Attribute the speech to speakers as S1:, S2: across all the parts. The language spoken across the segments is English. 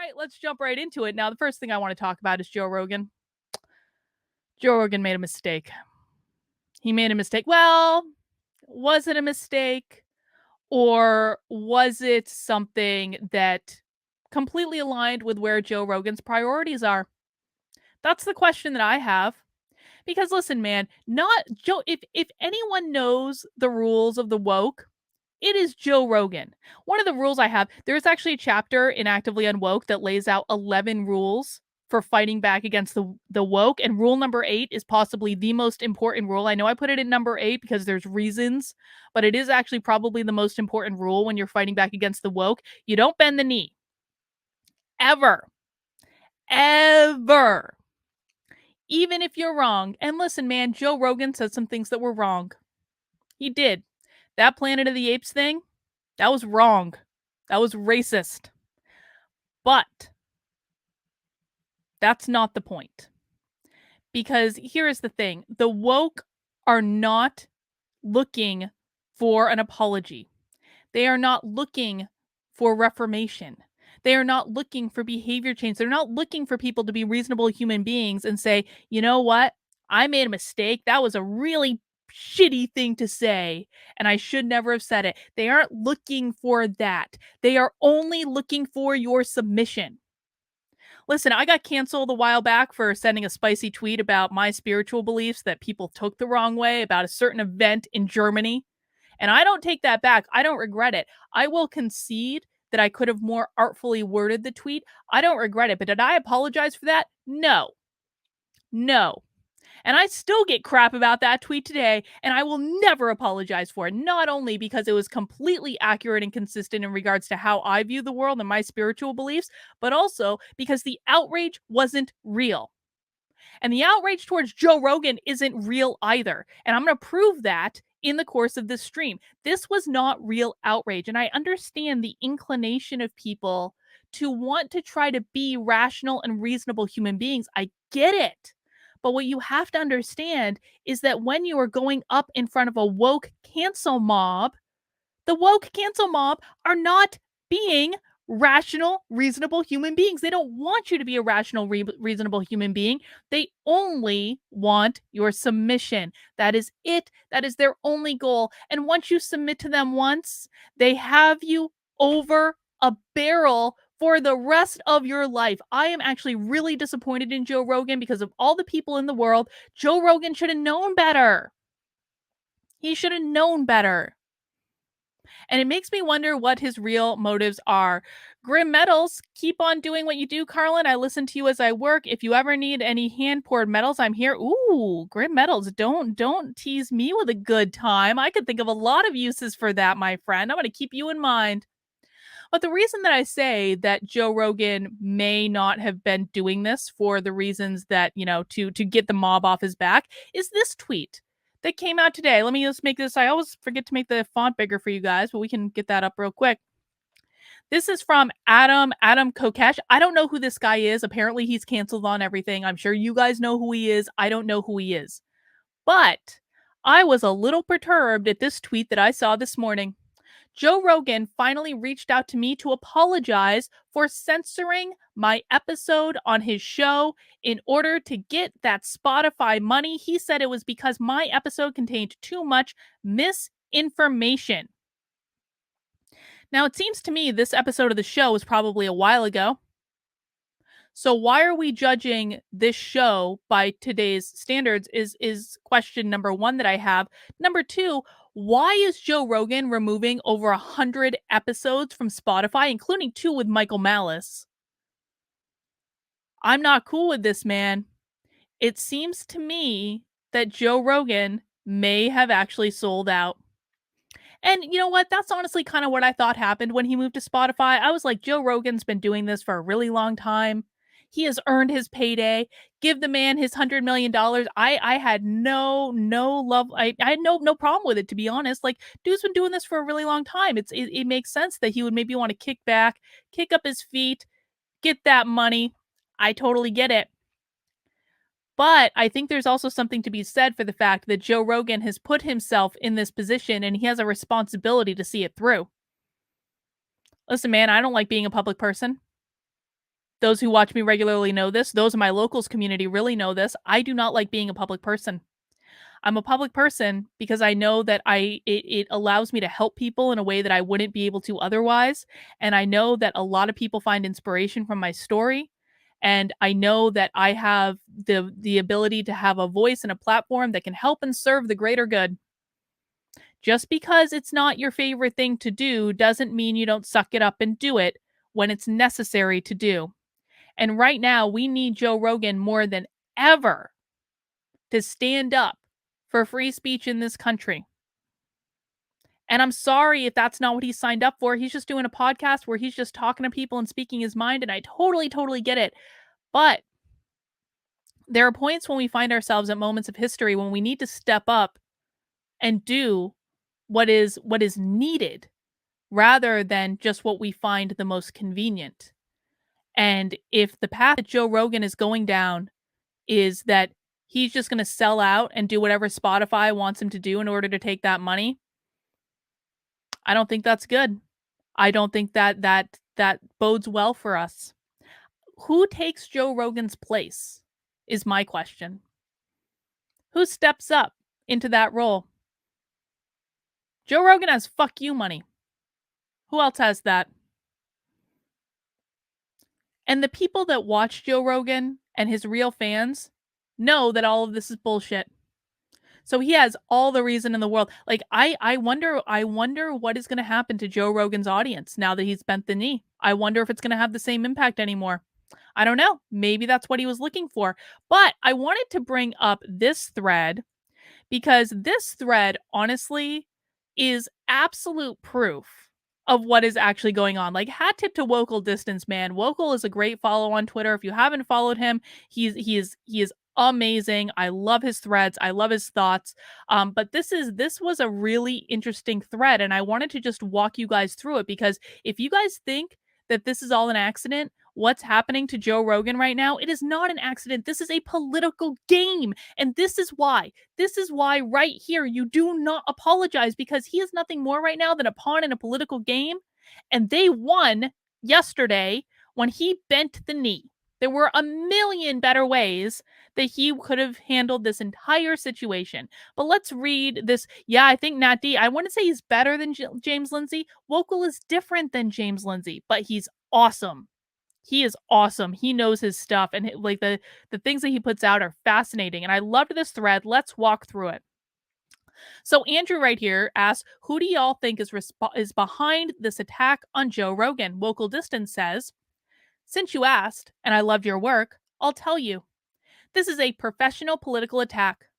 S1: right, let's jump right into it. Now, the first thing I want to talk about is Joe Rogan. Joe Rogan made a mistake. He made a mistake. Well, was it a mistake? Or was it something that completely aligned with where Joe Rogan's priorities are? That's the question that I have. Because listen, man, not Joe, if anyone knows the rules of the woke, it is Joe Rogan. One of the rules I have, there's actually a chapter in Actively Unwoke that lays out 11 rules for fighting back against the woke. And rule number 8 is possibly the most important rule. I know I put it in number 8 because there's reasons, but it is actually probably the most important rule when you're fighting back against the woke. You don't bend the knee. Ever. Ever. Even if you're wrong. And listen, man, Joe Rogan said some things that were wrong. He did. That Planet of the Apes thing, that was wrong. That was racist. But that's not the point. Because here is the thing. The woke are not looking for an apology. They are not looking for reformation. They are not looking for behavior change. They're not looking for people to be reasonable human beings and say, you know what? I made a mistake. That was a really shitty thing to say, and I should never have said it. They aren't looking for that. They are only looking for your submission. Listen, I got canceled a while back for sending a spicy tweet about my spiritual beliefs that people took the wrong way about a certain event in Germany. And I don't take that back. I don't regret it. I will concede that I could have more artfully worded the tweet. I don't regret it. But did I apologize for that? No. No. And I still get crap about that tweet today, and I will never apologize for it. Not only because it was completely accurate and consistent in regards to how I view the world and my spiritual beliefs, but also because the outrage wasn't real. And the outrage towards Joe Rogan isn't real either. And I'm going to prove that in the course of this stream. This was not real outrage. And I understand the inclination of people to want to try to be rational and reasonable human beings. I get it. But what you have to understand is that when you are going up in front of a woke cancel mob, the woke cancel mob are not being rational, reasonable human beings. They don't want you to be a rational, reasonable human being. They only want your submission. That is it. That is their only goal. And once you submit to them once, they have you over a barrel for the rest of your life. I am actually really disappointed in Joe Rogan because of all the people in the world. Joe Rogan should have known better. He should have known better. And it makes me wonder what his real motives are. Grim Metals, keep on doing what you do, Carlin. I listen to you as I work. If you ever need any hand-poured metals, I'm here. Ooh, Grim Metals, don't tease me with a good time. I could think of a lot of uses for that, my friend. I'm going to keep you in mind. But the reason that I say that Joe Rogan may not have been doing this for the reasons that, to get the mob off his back is this tweet that came out today. Let me just make this. I always forget to make the font bigger for you guys, but we can get that up real quick. This is from Adam Kokesh. I don't know who this guy is. Apparently he's canceled on everything. I'm sure you guys know who he is. I don't know who he is. But I was a little perturbed at this tweet that I saw this morning. Joe Rogan finally reached out to me to apologize for censoring my episode on his show in order to get that Spotify money. He said it was because my episode contained too much misinformation. Now, it seems to me this episode of the show was probably a while ago. So why are we judging this show by today's standards is question number 1 that I have. Number 2, why is Joe Rogan removing over 100 episodes from Spotify, including 2 with Michael Malice? I'm not cool with this, man. It seems to me that Joe Rogan may have actually sold out. And you know what? That's honestly kind of what I thought happened when he moved to Spotify. I was like, Joe Rogan's been doing this for a really long time. He has earned his payday. Give the man his $100 million. I had no love. I had no problem with it, to be honest. Like, dude's been doing this for a really long time. It makes sense that he would maybe want to kick back, kick up his feet, get that money. I totally get it. But I think there's also something to be said for the fact that Joe Rogan has put himself in this position and he has a responsibility to see it through. Listen, man, I don't like being a public person. Those who watch me regularly know this. Those in my locals community really know this. I do not like being a public person. I'm a public person because I know that it allows me to help people in a way that I wouldn't be able to otherwise. And I know that a lot of people find inspiration from my story. And I know that I have the ability to have a voice and a platform that can help and serve the greater good. Just because it's not your favorite thing to do doesn't mean you don't suck it up and do it when it's necessary to do. And right now, we need Joe Rogan more than ever to stand up for free speech in this country. And I'm sorry if that's not what he signed up for. He's just doing a podcast where he's just talking to people and speaking his mind. And I totally, totally get it. But there are points when we find ourselves at moments of history when we need to step up and do what is needed rather than just what we find the most convenient. And if the path that Joe Rogan is going down is that he's just going to sell out and do whatever Spotify wants him to do in order to take that money, I don't think that's good. I don't think that bodes well for us. Who takes Joe Rogan's place is my question. Who steps up into that role? Joe Rogan has fuck you money. Who else has that? And the people that watch Joe Rogan and his real fans know that all of this is bullshit. So he has all the reason in the world. Like I wonder what is going to happen to Joe Rogan's audience now that he's bent the knee. I wonder if it's going to have the same impact anymore. I don't know. Maybe that's what he was looking for. But I wanted to bring up this thread because this thread honestly is absolute proof of what is actually going on. Like hat tip to Wokel Distance, man. Wokel is a great follow on Twitter. If you haven't followed him, he is amazing. I love his threads. I love his thoughts. But this was a really interesting thread, and I wanted to just walk you guys through it because if you guys think that this is all an accident, what's happening to Joe Rogan right now, it is not an accident. This is a political game, and this is why. This is why right here you do not apologize because he is nothing more right now than a pawn in a political game, and they won yesterday when he bent the knee. There were a million better ways that he could have handled this entire situation. But let's read this. Yeah, I think Nat D, I wouldn't say he's better than James Lindsay. Wokel is different than James Lindsay, but he's awesome. He is awesome. He knows his stuff, and like the things that he puts out are fascinating. And I loved this thread. Let's walk through it. So Andrew right here asks, "Who do y'all think is behind this attack on Joe Rogan?" Wokel Distance says, "Since you asked, and I loved your work, I'll tell you. This is a professional political attack.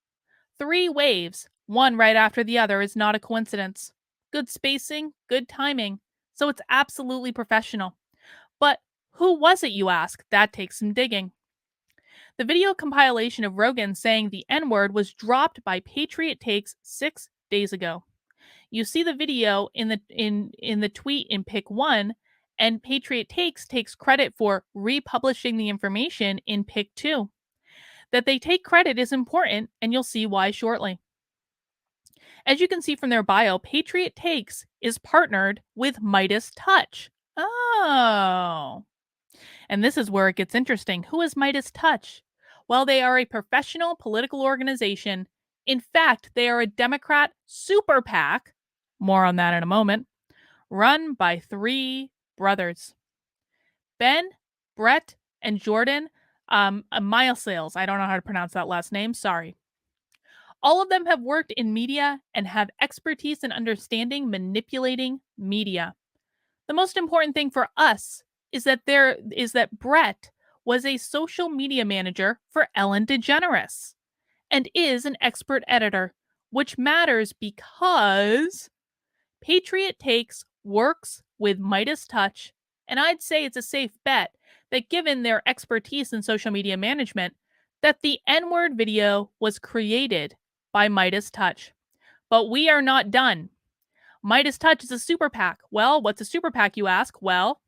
S1: 3 waves, one right after the other, is not a coincidence. Good spacing, good timing. So it's absolutely professional. But who was it, you ask? That takes some digging. The video compilation of Rogan saying the N-word was dropped by Patriot Takes 6 days ago. You see the video in the tweet in pick 1, and Patriot takes credit for republishing the information in pick 2. That they take credit is important, and you'll see why shortly. As you can see from their bio, Patriot Takes is partnered with Midas Touch. Oh. And this is where it gets interesting. Who is Midas Touch? Well, they are a professional political organization. In fact, they are a Democrat super PAC, more on that in a moment, run by 3 brothers. Ben, Brett, and Jordan Milesales. I don't know how to pronounce that last name. Sorry. All of them have worked in media and have expertise in understanding manipulating media. The most important thing for us is that Brett was a social media manager for Ellen DeGeneres and is an expert editor, which matters because Patriot Takes works with Midas Touch, and I'd say it's a safe bet that given their expertise in social media management, that the N-word video was created by Midas Touch. But we are not done. Midas Touch is a super PAC. Well, what's a super PAC, you ask? Well,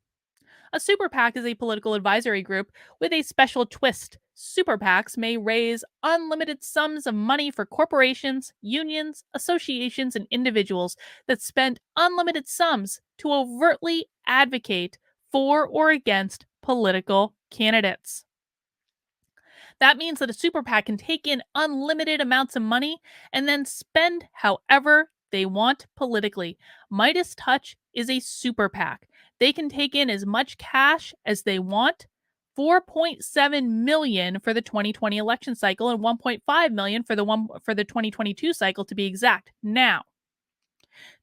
S1: a super PAC is a political advisory group with a special twist. Super PACs may raise unlimited sums of money for corporations, unions, associations, and individuals that spend unlimited sums to overtly advocate for or against political candidates. That means that a super PAC can take in unlimited amounts of money and then spend however they want politically. Midas Touch is a super PAC. They can take in as much cash as they want. 4.7 million for the 2020 election cycle and 1.5 million for the 2022 cycle to be exact. Now,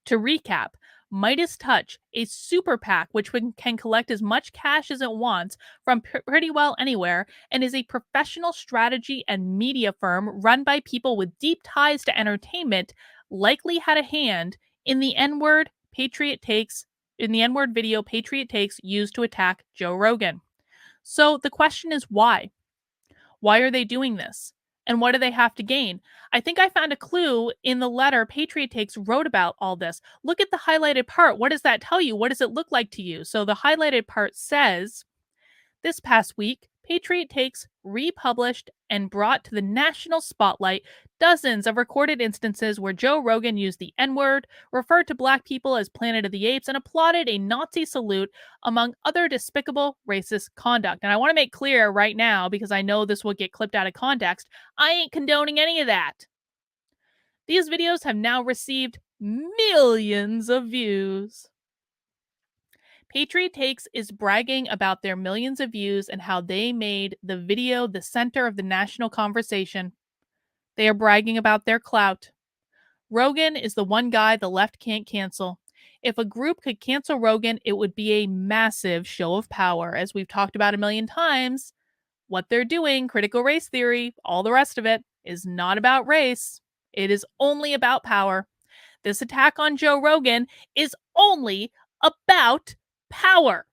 S1: to recap, Midas Touch, a super PAC which can collect as much cash as it wants from pretty well anywhere, and is a professional strategy and media firm run by people with deep ties to entertainment, likely had a hand in the N-word video Patriot Takes used to attack Joe Rogan. So the question is why? Why are they doing this? And what do they have to gain? I think I found a clue in the letter Patriot Takes wrote about all this. Look at the highlighted part. What does that tell you? What does it look like to you? So the highlighted part says, this past week, Patriot Takes republished and brought to the national spotlight dozens of recorded instances where Joe Rogan used the N-word, referred to black people as Planet of the Apes, and applauded a Nazi salute, among other despicable racist conduct. And I want to make clear right now, because I know this will get clipped out of context, I ain't condoning any of that. These videos have now received millions of views. Patriot Takes is bragging about their millions of views and how they made the video the center of the national conversation. They are bragging about their clout. Rogan is the one guy the left can't cancel. If a group could cancel Rogan, it would be a massive show of power. As we've talked about a million times, what they're doing, critical race theory, all the rest of it, is not about race. It is only about power. This attack on Joe Rogan is only about power.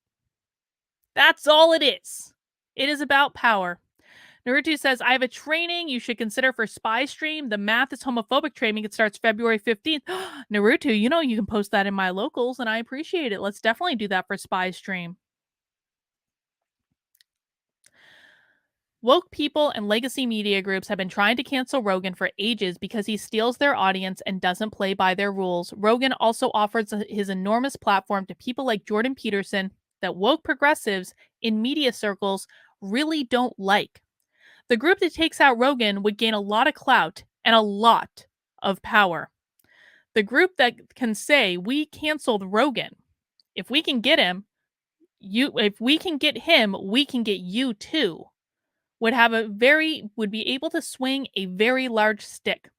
S1: That's all it is. It is about power. Naruto says, I have a training you should consider for Spy Stream. The math is homophobic training. It starts February 15th. Naruto, you know you can post that in my locals, and I appreciate it. Let's definitely do that for Spy Stream. Woke people and legacy media groups have been trying to cancel Rogan for ages because he steals their audience and doesn't play by their rules. Rogan also offers his enormous platform to people like Jordan Peterson that woke progressives in media circles really don't like. The group that takes out Rogan would gain a lot of clout and a lot of power. The group that can say, we canceled Rogan. If we can get him, if we can get him, we can get you too. Would be able to swing a very large stick.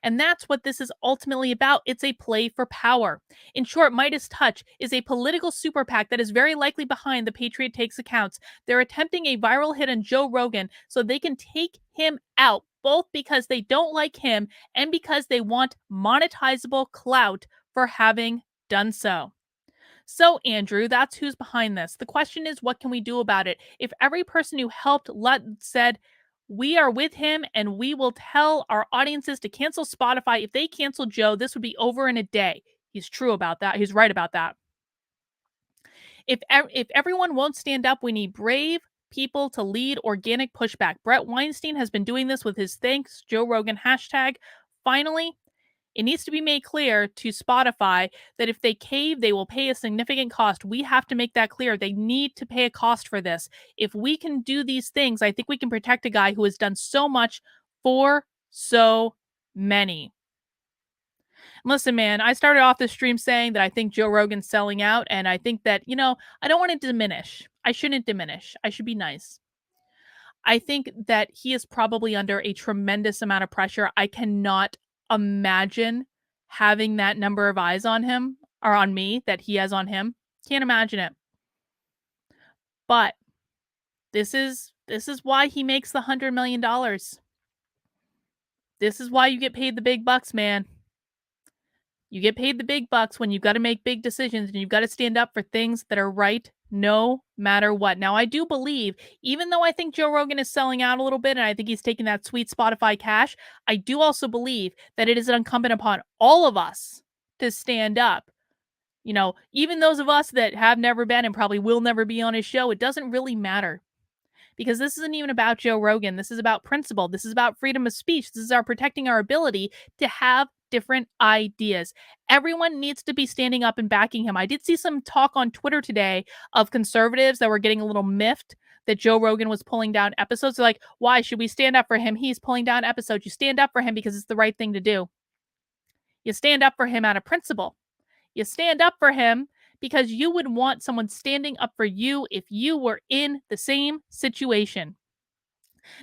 S1: And that's what this is ultimately about. It's a play for power. In short, Midas Touch is a political super PAC that is very likely behind the Patriot Takes accounts. They're attempting a viral hit on Joe Rogan so they can take him out, both because they don't like him and because they want monetizable clout for having done so. So, Andrew, that's who's behind this. The question is, what can we do about it? If every person who helped said, we are with him and we will tell our audiences to cancel Spotify. If they cancel Joe, this would be over in a day. He's true about that. He's right about that. If everyone won't stand up, we need brave people to lead organic pushback. Brett Weinstein has been doing this with his Thanks Joe Rogan hashtag. Finally, it needs to be made clear to Spotify that if they cave, they will pay a significant cost. We have to make that clear. They need to pay a cost for this. If we can do these things, I think we can protect a guy who has done so much for so many. Listen, man, I started off the stream saying that I think Joe Rogan's selling out, and I think that, I don't want to diminish. I shouldn't diminish. I should be nice. I think that he is probably under a tremendous amount of pressure. I cannot imagine having that number of eyes on him or on me that he has on him. Can't imagine it. But this is why he makes the $100 million. This is why you get paid the big bucks, man. You get paid the big bucks when you've got to make big decisions and you've got to stand up for things that are right no matter what. Now, I do believe, even though I think Joe Rogan is selling out a little bit and I think he's taking that sweet Spotify cash, I do also believe that it is incumbent upon all of us to stand up. Even those of us that have never been and probably will never be on his show, it doesn't really matter. Because this isn't even about Joe Rogan. This is about principle. This is about freedom of speech. This is our protecting our ability to have different ideas. Everyone needs to be standing up and backing him. I did see some talk on Twitter today of conservatives that were getting a little miffed that Joe Rogan was pulling down episodes. They're like, why should we stand up for him? He's pulling down episodes. You stand up for him because it's the right thing to do. You stand up for him out of principle. You stand up for him because you would want someone standing up for you if you were in the same situation.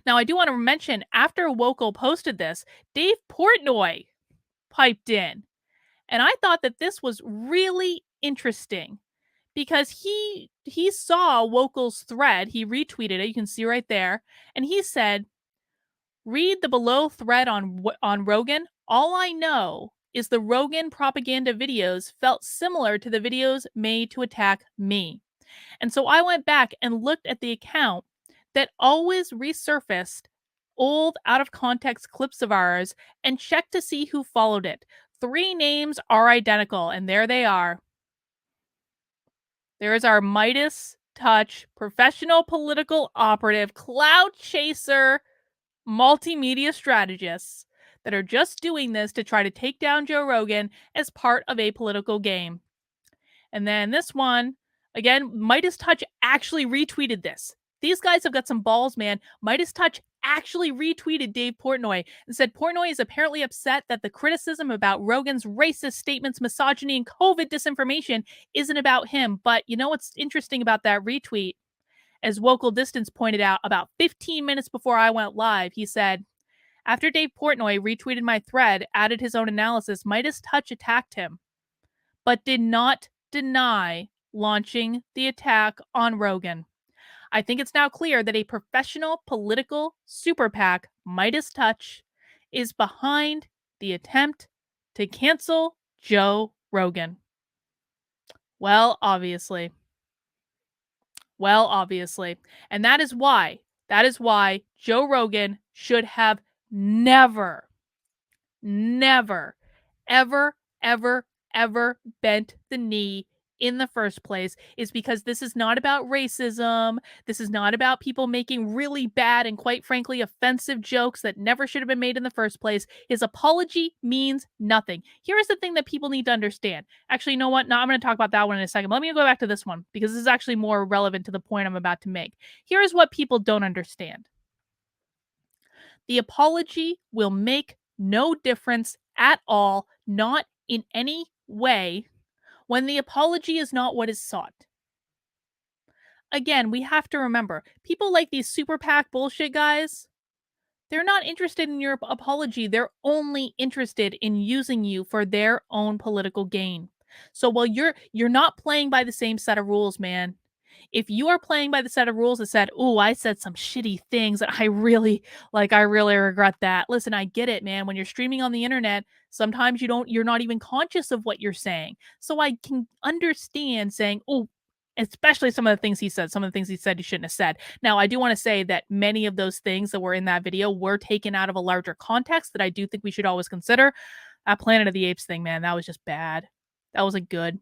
S1: Now, I do want to mention after Wokel posted this, Dave Portnoy piped in. And I thought that this was really interesting because he saw Wokel's thread. He retweeted it. You can see right there. And he said, read the below thread on Rogan. All I know is the Rogan propaganda videos felt similar to the videos made to attack me. And so I went back and looked at the account that always resurfaced old out of context clips of ours and checked to see who followed it. 3 names are identical, and there they are. There is our Midas Touch, professional political operative, clout chaser, multimedia strategists that are just doing this to try to take down Joe Rogan as part of a political game. And then this one, again, Midas Touch actually retweeted this. These guys have got some balls, man. Midas Touch actually retweeted Dave Portnoy and said Portnoy is apparently upset that the criticism about Rogan's racist statements, misogyny, and COVID disinformation isn't about him. But you know what's interesting about that retweet? As Wokel Distance pointed out about 15 minutes before I went live, he said, after Dave Portnoy retweeted my thread, added his own analysis, Midas Touch attacked him, but did not deny launching the attack on Rogan. I think it's now clear that a professional political super PAC, Midas Touch, is behind the attempt to cancel Joe Rogan. Well, obviously. And that is why Joe Rogan should have never, ever, ever bent the knee in the first place, is because this is not about racism. This is not about people making really bad and quite frankly offensive jokes that never should have been made in the first place. His apology means nothing. Here is the thing that people need to understand. Actually, you know what? No, I'm going to talk about that one in a second. Let me go back to this one because this is actually more relevant to the point I'm about to make. Here is what people don't understand. The apology will make no difference at all, not in any way, when the apology is not what is sought. Again, we have to remember, people like these super PAC bullshit guys, they're not interested in your apology. They're only interested in using you for their own political gain. So while you're not playing by the same set of rules, man. If you are playing by the set of rules that said, "Oh, I said some shitty things and I really regret that." Listen, I get it, man. When you're streaming on the internet, sometimes you're not even conscious of what you're saying. So I can understand saying, "Oh," especially some of the things he said, he shouldn't have said. Now, I do want to say that many of those things that were in that video were taken out of a larger context that I do think we should always consider. That Planet of the Apes thing, man, that was just bad. That wasn't good.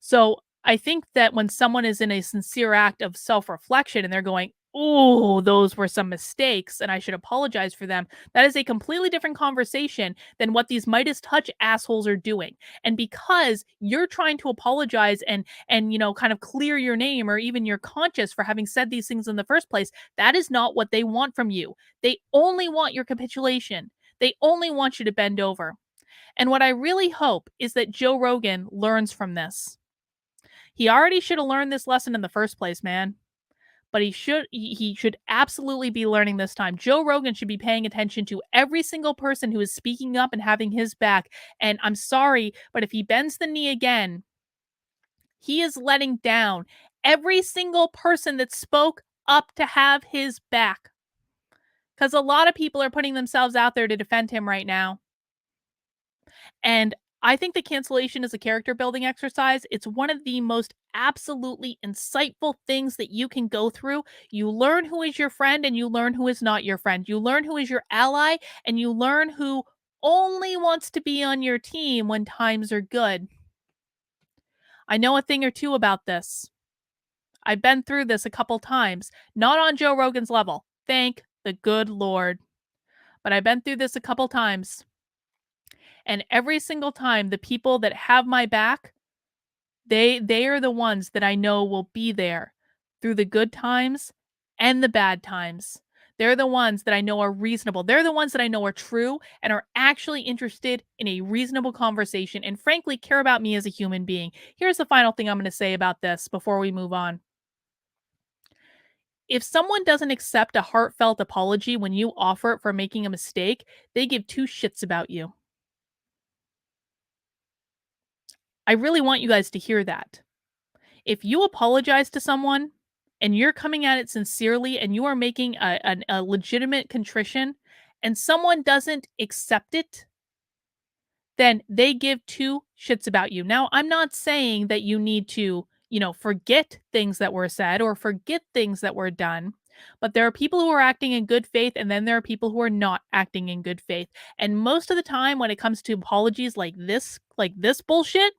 S1: So I think that when someone is in a sincere act of self-reflection and they're going, "Oh, those were some mistakes and I should apologize for them," that is a completely different conversation than what these Midas Touch assholes are doing. And because you're trying to apologize and kind of clear your name or even your conscience for having said these things in the first place, that is not what they want from you. They only want your capitulation. They only want you to bend over. And what I really hope is that Joe Rogan learns from this. He already should have learned this lesson in the first place, man. But he should absolutely be learning this time. Joe Rogan should be paying attention to every single person who is speaking up and having his back. And I'm sorry, but if he bends the knee again, he is letting down every single person that spoke up to have his back. Because a lot of people are putting themselves out there to defend him right now. And I think the cancellation is a character building exercise. It's one of the most absolutely insightful things that you can go through. You learn who is your friend and you learn who is not your friend. You learn who is your ally and you learn who only wants to be on your team when times are good. I know a thing or two about this. I've been through this a couple times, not on Joe Rogan's level. Thank the good Lord. But I've been through this a couple times. And every single time, the people that have my back, they are the ones that I know will be there through the good times and the bad times. They're the ones that I know are reasonable. They're the ones that I know are true and are actually interested in a reasonable conversation and frankly care about me as a human being. Here's the final thing I'm going to say about this before we move on. If someone doesn't accept a heartfelt apology when you offer it for making a mistake, they give two shits about you. I really want you guys to hear that. If you apologize to someone and you're coming at it sincerely and you are making a legitimate contrition and someone doesn't accept it, then they give two shits about you. Now, I'm not saying that you need to, forget things that were said or forget things that were done. But there are people who are acting in good faith, and then there are people who are not acting in good faith. And most of the time, when it comes to apologies like this bullshit,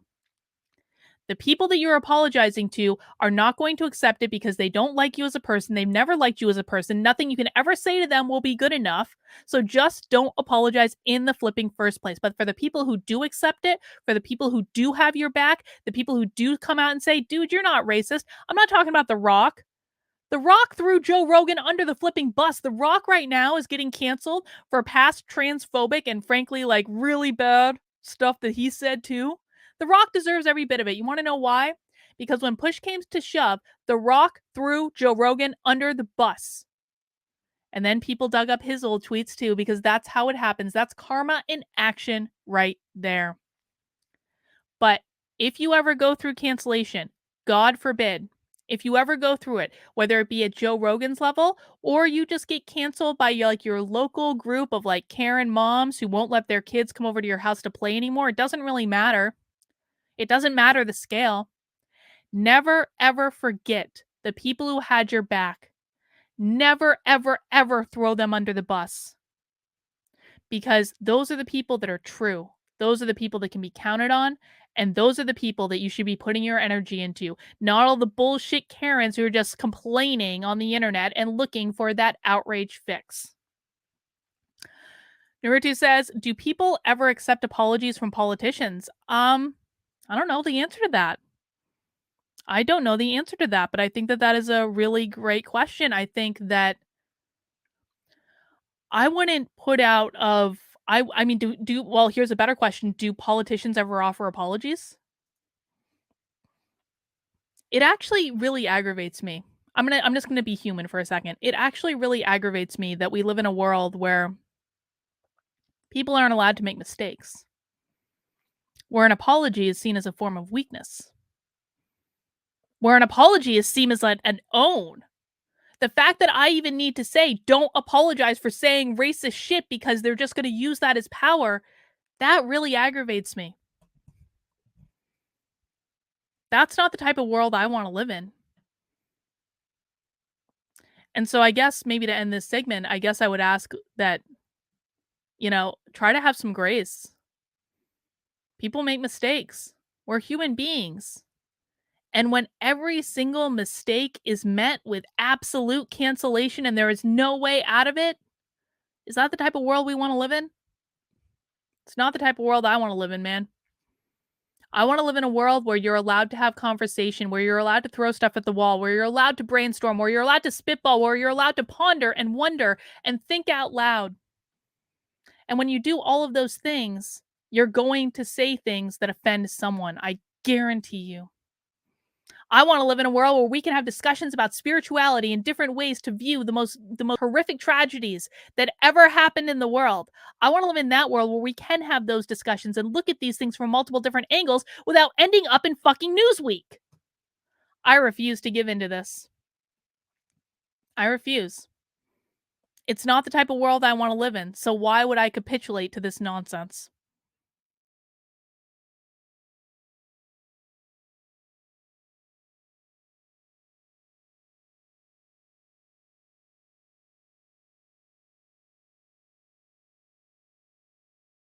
S1: the people that you're apologizing to are not going to accept it because they don't like you as a person. They've never liked you as a person. Nothing you can ever say to them will be good enough. So just don't apologize in the flipping first place. But for the people who do accept it, for the people who do have your back, the people who do come out and say, dude, you're not racist. I'm not talking about The Rock. The Rock threw Joe Rogan under the flipping bus. The Rock right now is getting canceled for past transphobic and frankly, like really bad stuff that he said too. The Rock deserves every bit of it. You want to know why? Because when push came to shove, The Rock threw Joe Rogan under the bus. And then people dug up his old tweets too, because that's how it happens. That's karma in action right there. But if you ever go through cancellation, God forbid, if you ever go through it, whether it be at Joe Rogan's level or you just get canceled by your local group of like Karen moms who won't let their kids come over to your house to play anymore, it doesn't really matter. It doesn't matter the scale. Never ever forget the people who had your back. Never ever ever throw them under the bus because those are the people that are true. Those are the people that can be counted on. And those are the people that you should be putting your energy into, not all the bullshit Karens who are just complaining on the internet and looking for that outrage fix. Naruto says, do people ever accept apologies from politicians? I don't know the answer to that. I don't know the answer to that, but I think that that is a really great question. I think that I wouldn't put out of I mean do well, here's a better question. Do politicians ever offer apologies? It actually really aggravates me. I'm just going to be human for a second. It actually really aggravates me that we live in a world where people aren't allowed to make mistakes. Where an apology is seen as a form of weakness. Where an apology is seen as an own. The fact that I even need to say, don't apologize for saying racist shit because they're just going to use that as power, that really aggravates me. That's not the type of world I want to live in. And so I guess maybe to end this segment, I guess I would ask that, try to have some grace. People make mistakes. We're human beings. And when every single mistake is met with absolute cancellation and there is no way out of it, is that the type of world we want to live in? It's not the type of world I want to live in, man. I want to live in a world where you're allowed to have conversation, where you're allowed to throw stuff at the wall, where you're allowed to brainstorm, where you're allowed to spitball, where you're allowed to ponder and wonder and think out loud. And when you do all of those things, you're going to say things that offend someone. I guarantee you. I want to live in a world where we can have discussions about spirituality and different ways to view the most horrific tragedies that ever happened in the world. I want to live in that world where we can have those discussions and look at these things from multiple different angles without ending up in fucking Newsweek. I refuse to give into this. I refuse. It's not the type of world I want to live in, so why would I capitulate to this nonsense?